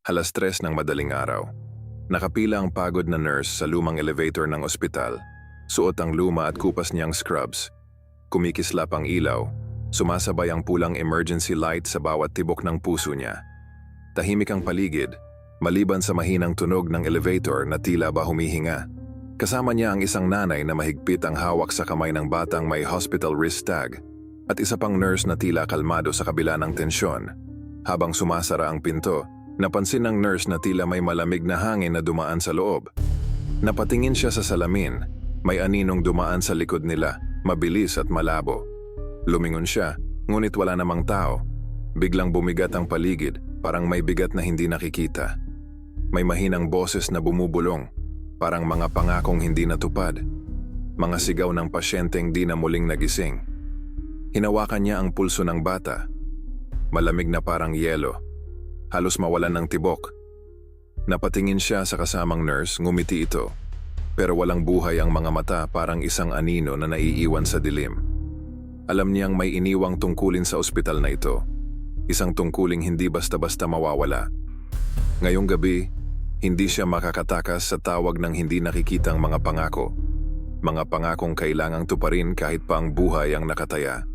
3:00 ng madaling araw. Nakapila ang pagod na nurse sa lumang elevator ng ospital. Suot ang luma at kupas niyang scrubs. Kumikislap ang ilaw. Sumasabay ang pulang emergency light sa bawat tibok ng puso niya. Tahimik ang paligid, maliban sa mahinang tunog ng elevator na tila ba humihinga. Kasama niya ang isang nanay na mahigpit ang hawak sa kamay ng batang may hospital wrist tag at isa pang nurse na tila kalmado sa kabila ng tensyon. Habang sumasara ang pinto, napansin ng nurse na tila may malamig na hangin na dumaan sa loob. Napatingin siya sa salamin, may aninong dumaan sa likod nila, mabilis at malabo. Lumingon siya, ngunit wala namang tao. Biglang bumigat ang paligid, parang may bigat na hindi nakikita. May mahinang boses na bumubulong, parang mga pangakong hindi natupad. Mga sigaw ng pasyenteng di na muling nagising. Hinawakan niya ang pulso ng bata. Malamig na parang yelo. Halos mawalan ng tibok. Napatingin siya sa kasamang nurse, ngumiti ito. Pero walang buhay ang mga mata, parang isang anino na naiiwan sa dilim. Alam niyang may iniwang tungkulin sa ospital na ito. Isang tungkuling hindi basta-basta mawawala. Ngayong gabi, hindi siya makakatakas sa tawag ng hindi nakikitang mga pangako. Mga pangakong kailangang tuparin kahit pa ang buhay ang nakataya.